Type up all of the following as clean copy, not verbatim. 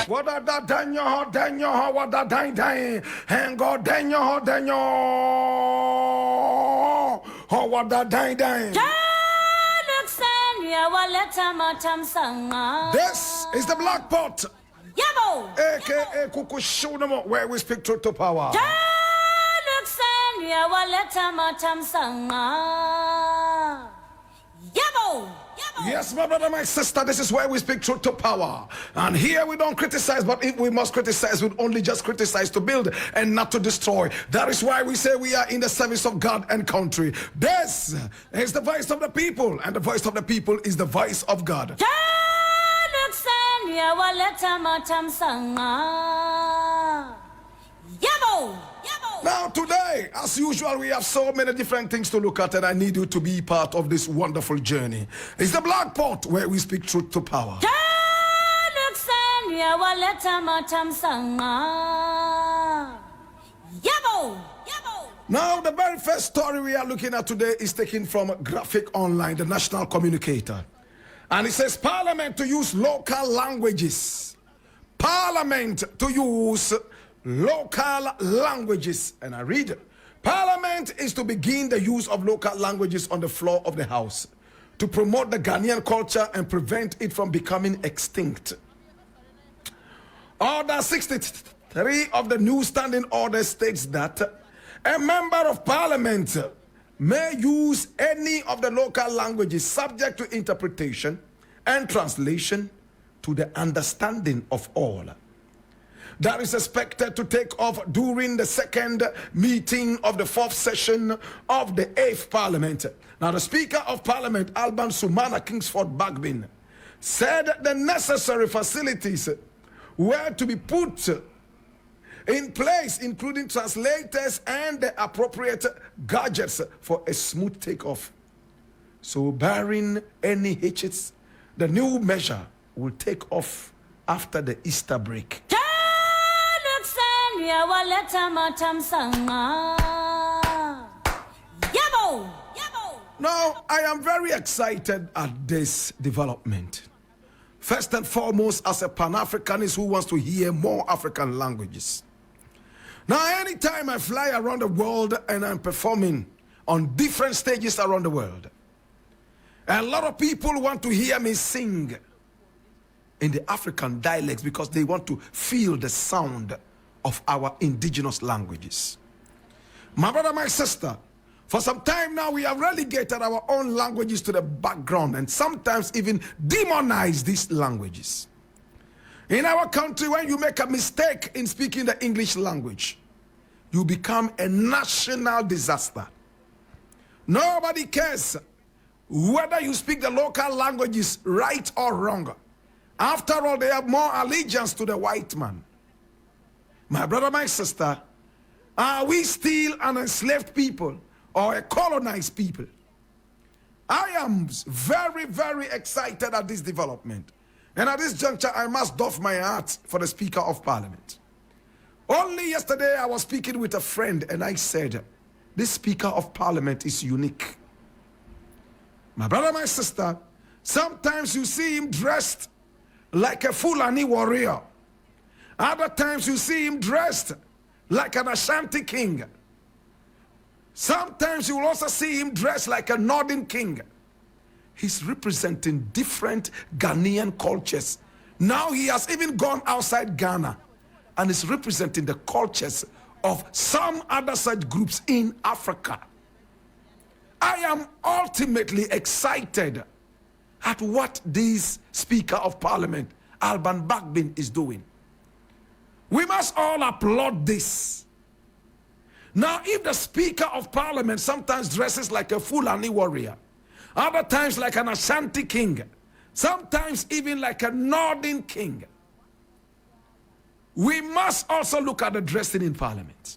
What a da danyo, what a dine, and go danyo, oh, what a dine. This is the Black Pot, aka Kukushunamo, where we speak truth to power. Yes, my brother, my sister, this is where we speak truth to power. And here we don't criticize, but if we must criticize, we only just criticize to build and not to destroy. That is why we say we are in the service of God and country. This is the voice of the people, and the voice of the people is the voice of God. Now today, as usual, we have so many different things to look at, and I need you to be part of this wonderful journey. It's the Black Pot, where we speak truth to power. Now, the very first story we are looking at today is taken from Graphic Online, the national communicator. And it says, Parliament to use local languages. Parliament to use local languages. And I read, Parliament is to begin the use of local languages on the floor of the House to promote the Ghanaian culture and prevent it from becoming extinct. Order 63 of the new standing order states that a member of Parliament may use any of the local languages subject to interpretation and translation to the understanding of all. That is expected to take off during the second meeting of the fourth session of the 8th Parliament. Now, the Speaker of Parliament, Alban Sumana Kingsford Bagbin, said the necessary facilities were to be put in place, including translators and the appropriate gadgets for a smooth takeoff. So, barring any hitches, the new measure will take off after the Easter break. Now, I am very excited at this development. First and foremost, as a Pan-Africanist who wants to hear more African languages. Now, anytime I fly around the world and I'm performing on different stages around the world, a lot of people want to hear me sing in the African dialects because they want to feel the sound of our indigenous languages. My brother, my sister, for some time now we have relegated our own languages to the background and sometimes even demonized these languages. In our country, when you make a mistake in speaking the English language, you become a national disaster. Nobody cares whether you speak the local languages right or wrong. After all, they have more allegiance to the white man. My brother, my sister, are we still an enslaved people or a colonized people? I am very, very excited at this development. And at this juncture, I must doff my hat for the Speaker of Parliament. Only yesterday, I was speaking with a friend and I said, this Speaker of Parliament is unique. My brother, my sister, sometimes you see him dressed like a Fulani warrior. Other times you see him dressed like an Ashanti king. Sometimes you will also see him dressed like a northern king. He's representing different Ghanaian cultures. Now he has even gone outside Ghana and is representing the cultures of some other such groups in Africa. I am ultimately excited at what this Speaker of Parliament, Alban Bagbin, is doing. We must all applaud this. Now, if the Speaker of Parliament sometimes dresses like a Fulani warrior, other times like an Ashanti king, sometimes even like a northern king, we must also look at the dressing in Parliament.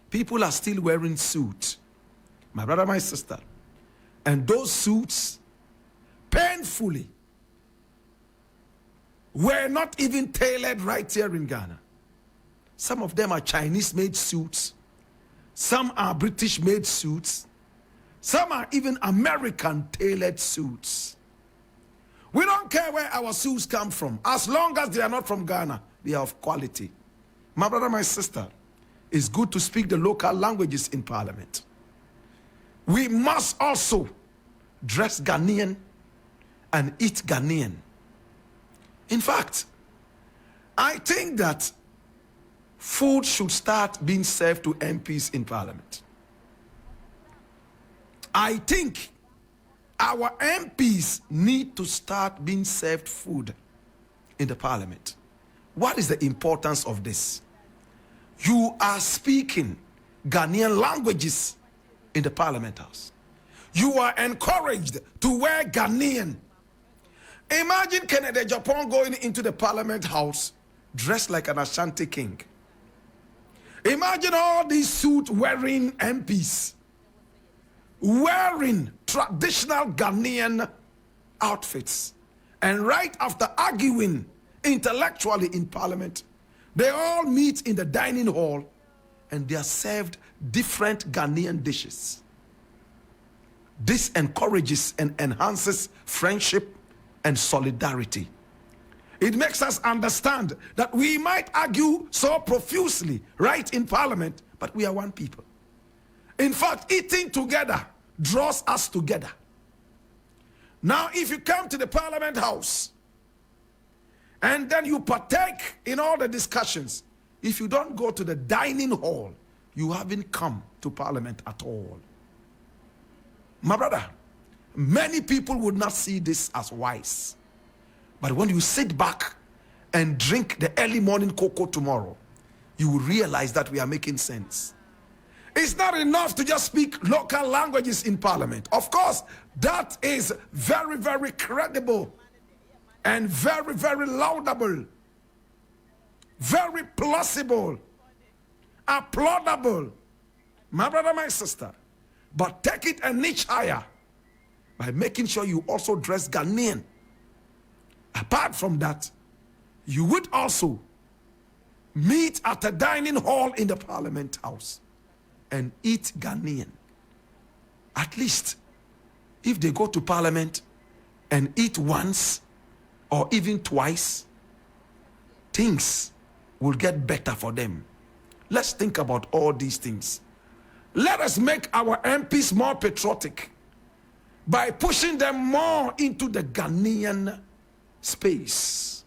People are still wearing suits, my brother, my sister, and those suits, painfully, were not even tailored right here in Ghana. Some of them are Chinese-made suits. Some are British-made suits. Some are even American-tailored suits. We don't care where our suits come from. As long as they are not from Ghana, they are of quality. My brother, my sister, it's good to speak the local languages in parliament. We must also dress Ghanaian and eat Ghanaian. In fact, I think that food should start being served to MPs in parliament. I think our MPs need to start being served food in the parliament. What is the importance of this? You are speaking Ghanaian languages in the parliament house. You are encouraged to wear Ghanaian. Imagine Kennedy Japan going into the parliament house dressed like an Ashanti king. Imagine all these suit-wearing MPs wearing traditional Ghanaian outfits. And right after arguing intellectually in parliament, they all meet in the dining hall and they are served different Ghanaian dishes. This encourages and enhances friendship and solidarity. It makes us understand that we might argue so profusely right in parliament, but we are one people. In fact, eating together draws us together. Now, if you come to the parliament house and then you partake in all the discussions, if you don't go to the dining hall, you haven't come to parliament at all. My brother, many people would not see this as wise. But when you sit back and drink the early morning cocoa tomorrow, you will realize that we are making sense. It's not enough to just speak local languages in parliament. Of course, that is very, very credible and very, very laudable, very plausible, applaudable. My brother, my sister. But take it a niche higher by making sure you also dress Ghanaian. Apart from that, you would also meet at a dining hall in the parliament house and eat Ghanaian. At least, if they go to parliament and eat once or even twice, things will get better for them. Let's think about all these things. Let us make our MPs more patriotic by pushing them more into the Ghanaian space.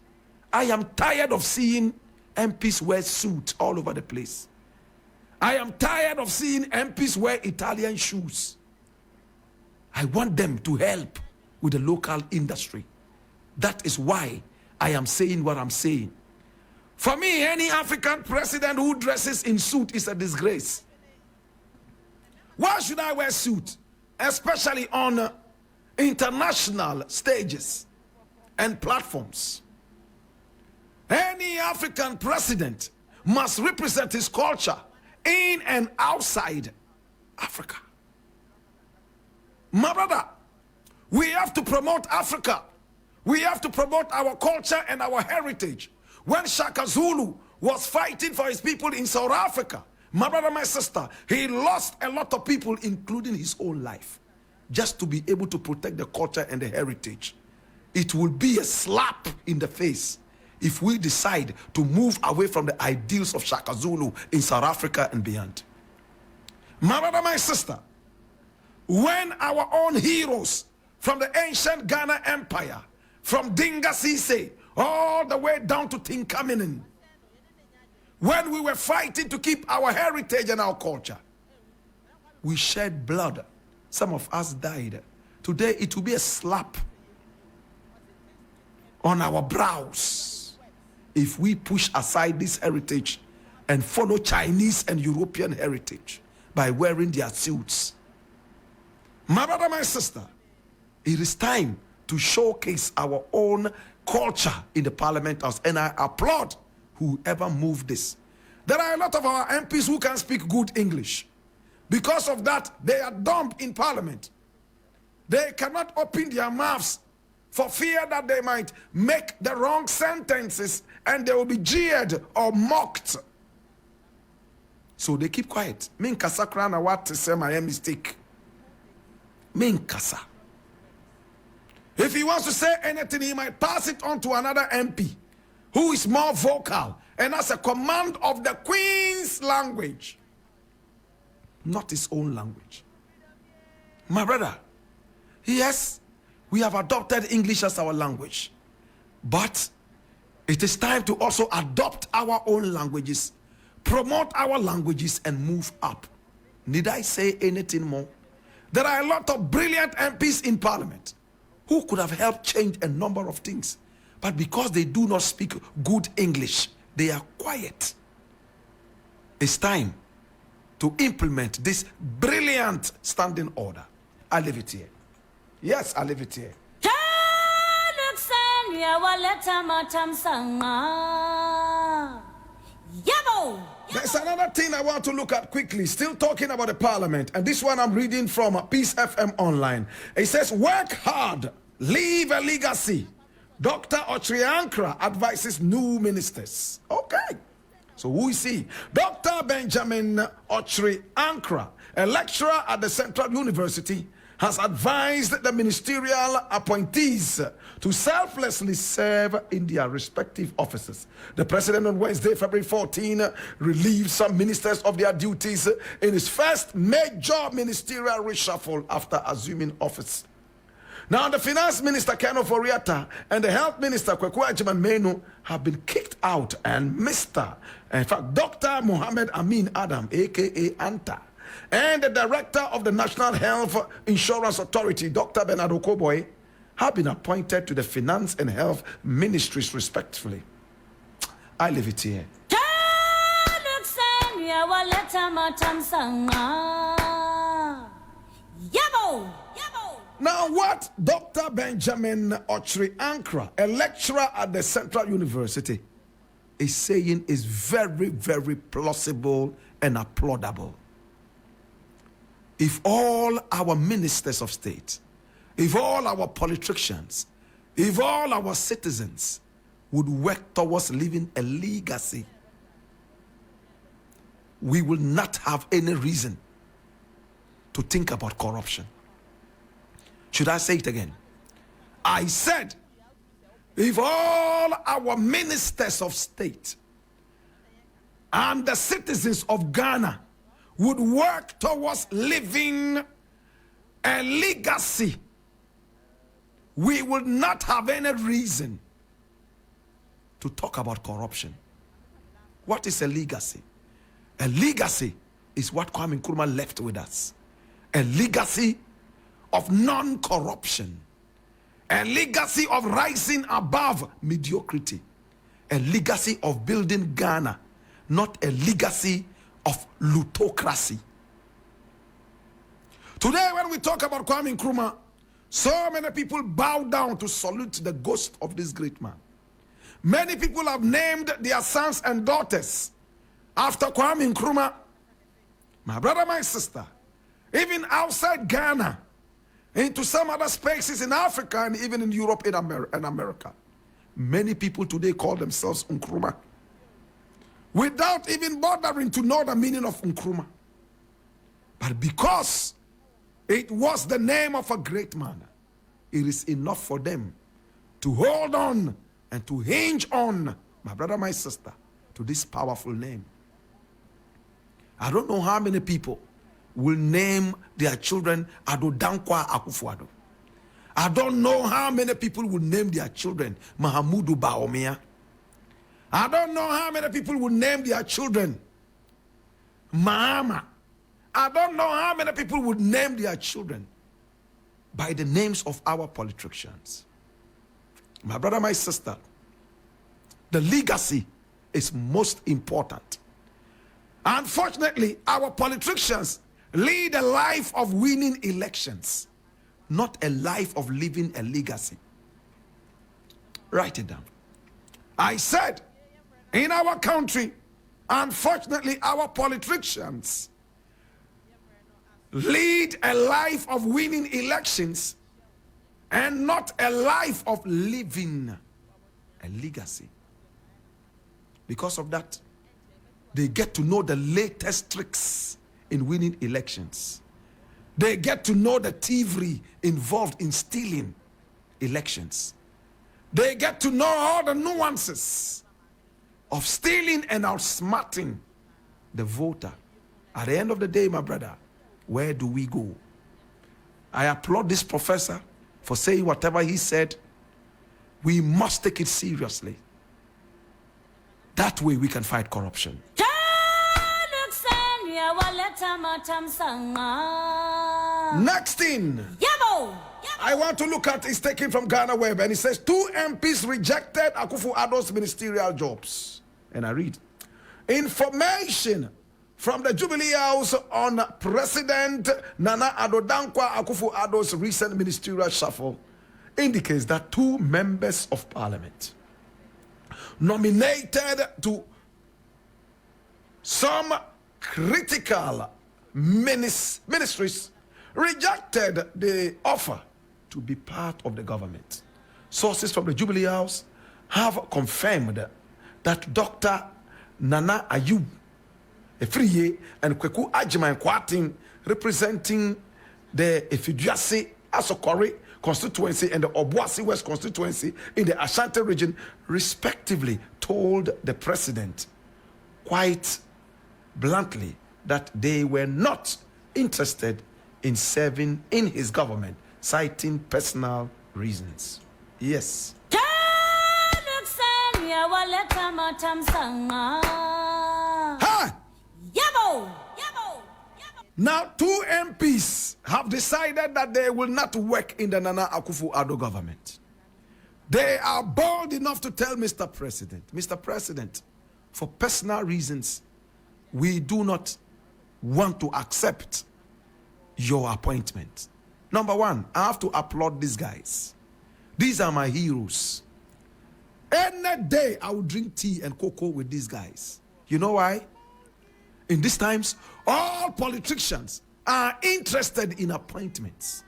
I am tired of seeing MPs wear suits all over the place. I am tired of seeing MPs wear Italian shoes. I want them to help with the local industry. That is why I am saying what I'm saying. For me, any African president who dresses in suit is a disgrace. Why should I wear suit? Especially on international stages and platforms. Any African president must represent his culture in and outside Africa. My brother, we have to promote Africa. We have to promote our culture and our heritage. When Shaka Zulu was fighting for his people in South Africa, my brother, my sister, he lost a lot of people, including his own life, just to be able to protect the culture and the heritage. It will be a slap in the face if we decide to move away from the ideals of Shaka Zulu in South Africa and beyond. My brother, my sister, when our own heroes from the ancient Ghana Empire, from Dinga Sise, all the way down to Tinkaminen, when we were fighting to keep our heritage and our culture, we shed blood. Some of us died. Today it will be a slap on our brows if we push aside this heritage and follow Chinese and European heritage by wearing their suits. My brother, my sister, it is time to showcase our own culture in the parliament house, and I applaud whoever moved this. There are a lot of our MPs who can speak good English. Because of that, they are dumped in parliament. They cannot open their mouths for fear that they might make the wrong sentences and they will be jeered or mocked. So they keep quiet. Min kasa krana what to say my mistake. Min kasa. If he wants to say anything, he might pass it on to another MP who is more vocal and has a command of the Queen's language, not his own language. My brother, yes, we have adopted English as our language, but it is time to also adopt our own languages, promote our languages, and move up. Need I say anything more? There are a lot of brilliant MPs in Parliament who could have helped change a number of things, but because they do not speak good English, they are quiet. It's time to implement this brilliant standing order. I leave it here. Yes, I leave it here. There's another thing I want to look at quickly, still talking about the parliament, and this one I'm reading from Peace FM Online. It says, work hard, leave a legacy. Dr. Otriankra advises new ministers. Okay, so who is he? Dr. Benjamin Otriankra, a lecturer at the Central University, has advised the ministerial appointees to selflessly serve in their respective offices. The president on Wednesday, February 14, relieved some ministers of their duties in his first major ministerial reshuffle after assuming office. Now, the finance minister, Ken Oforiatta, and the health minister, Kweku Agyeman-Menu, have been kicked out, and in fact, Dr. Mohammed Amin Adam, aka Anta, and the director of the National Health Insurance Authority, Dr. Bernard Okoboy, have been appointed to the finance and health ministries respectively. I leave it here. Now, what Dr. Benjamin Otriankra, a lecturer at the Central University, is saying is very, very plausible and applaudable. If all our ministers of state, if all our politicians, if all our citizens would work towards leaving a legacy, we will not have any reason to think about corruption. Should I say it again? I said, if all our ministers of state and the citizens of Ghana would work towards living a legacy, we would not have any reason to talk about corruption. What is a legacy? A legacy is what Kwame Nkrumah left with us. A legacy of non-corruption. A legacy of rising above mediocrity. A legacy of building Ghana, not a legacy of plutocracy. Today, when we talk about Kwame Nkrumah, so many people bow down to salute the ghost of this great man. Many people have named their sons and daughters after Kwame Nkrumah. My brother, my sister, even outside Ghana, into some other spaces in Africa and even in Europe and America, many people today call themselves Nkrumah without even bothering to know the meaning of Nkrumah. But because it was the name of a great man, it is enough for them to hold on and to hinge on, my brother, my sister, to this powerful name. I don't know how many people will name their children Adodankwa Akufo-Addo. I don't know how many people will name their children Mahamudu Bawumia. I don't know how many people will name their children Mahama. I don't know how many people would name their children by the names of our politicians. My brother, my sister, the legacy is most important. Unfortunately, our politicians lead a life of winning elections, not a life of living a legacy. Write it down. I said, in our country, unfortunately, our politicians lead a life of winning elections and not a life of living a legacy. Because of that, they get to know the latest tricks in winning elections. They get to know the thievery involved in stealing elections. They get to know all the nuances of stealing and outsmarting the voter. At the end of the day, my brother, where do we go? I applaud this professor for saying whatever he said. We must take it seriously. That way we can fight corruption. Next thing I want to look at is taken from Ghana Web, and it says 2 MPs rejected Akufo-Addo's ministerial jobs. And I read, information from the Jubilee House on President Nana Addo Dankwa Akufo-Addo's recent ministerial shuffle indicates that 2 members of parliament nominated to some critical ministries rejected the offer to be part of the government. Sources from the Jubilee House have confirmed that Dr. Nana Ayub Efriye and Kweku Ajiman Kwatin, representing the Efiduase Asokore constituency and the Obuasi West constituency in the Ashanti region, respectively, told the president quite bluntly that they were not interested in serving in his government, citing personal reasons. Yes. Ha! Now, 2 MPs have decided that they will not work in the Nana Akufo-Addo government. They are bold enough to tell Mr. President, for personal reasons, we do not want to accept your appointment. Number 1, I have to applaud these guys. These are my heroes. Any day I will drink tea and cocoa with these guys. You know why? In these times, all politicians are interested in appointments.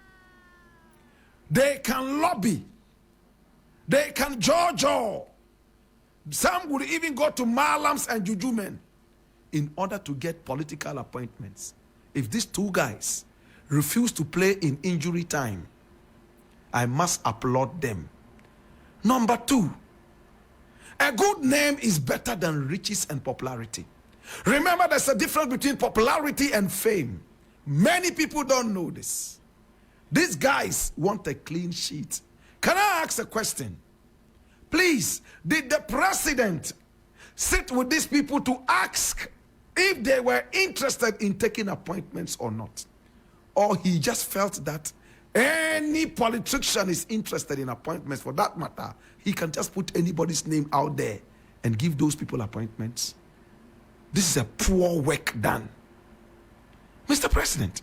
They can lobby. They can judge all. Some would even go to Malams and Juju men in order to get political appointments. If these 2 guys refuse to play in injury time, I must applaud them. Number 2, a good name is better than riches and popularity. Remember, there's a difference between popularity and fame. Many people don't know this. These guys want a clean sheet. Can I ask a question? Please, did the president sit with these people to ask if they were interested in taking appointments or not? Or he just felt that any politician is interested in appointments, for that matter, he can just put anybody's name out there and give those people appointments? This is a poor work done. Mr. President,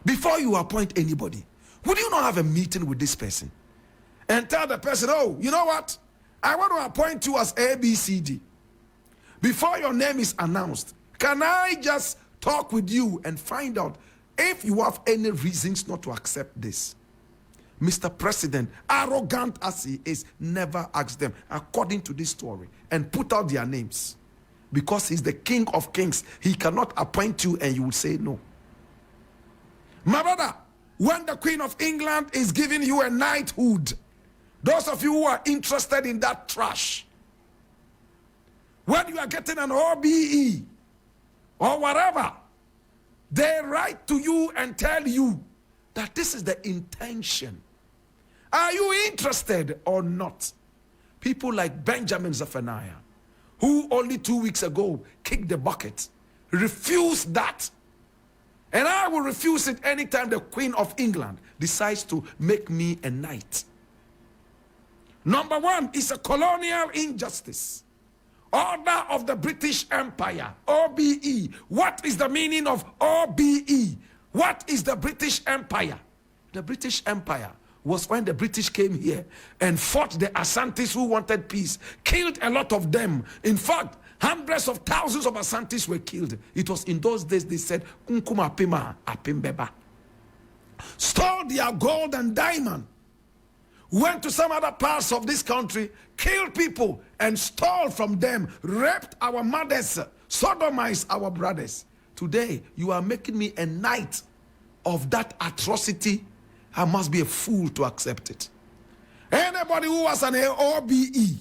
before you appoint anybody, would you not have a meeting with this person and tell the person, oh, you know what? I want to appoint you as ABCD. Before your name is announced, can I just talk with you and find out if you have any reasons not to accept this? Mr. President, arrogant as he is, never ask them according to this story and put out their names. Because he's the King of Kings, he cannot appoint you and you will say no. My brother, when the Queen of England is giving you a knighthood, those of you who are interested in that trash, when you are getting an OBE or whatever, they write to you and tell you that this is the intention. Are you interested or not? People like Benjamin Zephaniah, who only 2 weeks ago kicked the bucket, refused that. And I will refuse it anytime the Queen of England decides to make me a knight. Number 1 is a colonial injustice. Order of the British Empire, OBE. What is the meaning of OBE? What is the British Empire? The British Empire was when the British came here and fought the Asantes who wanted peace, killed a lot of them. In fact, hundreds of thousands of Asantes were killed. It was in those days they said, Unkuma Pima Apimbeba. Stole their gold and diamond. Went to some other parts of this country, killed people and stole from them, raped our mothers, sodomized our brothers. Today, you are making me a knight of that atrocity. I must be a fool to accept it. Anybody who was an OBE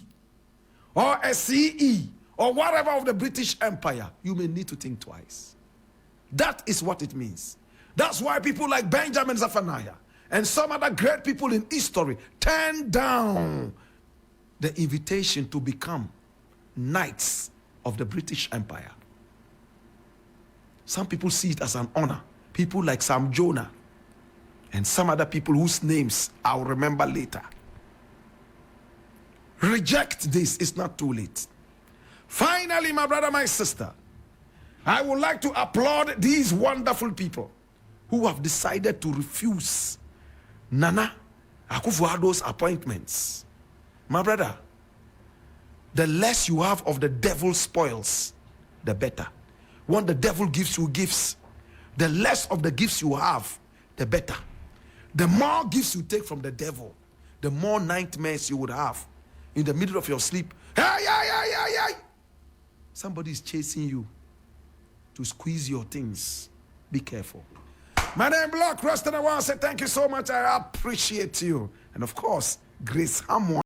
or a CE or whatever of the British Empire, you may need to think twice. That is what it means. That's why people like Benjamin Zephaniah and some other great people in history turned down the invitation to become knights of the British Empire. Some people see it as an honor. People like Sam Jonah and some other people whose names I'll remember later. Reject this. It's not too late. Finally, my brother, my sister, I would like to applaud these wonderful people who have decided to refuse Nana Akufo-Addo's appointments. My brother, the less you have of the devil's spoils, the better. When the devil gives you gifts, the less of the gifts you have, the better. The more gifts you take from the devil, the more nightmares you would have. In the middle of your sleep, hey, somebody is chasing you to squeeze your things. Be careful. My name is Blakk Rasta, and I want to say thank you so much. I appreciate you. And of course, Grace Hamon.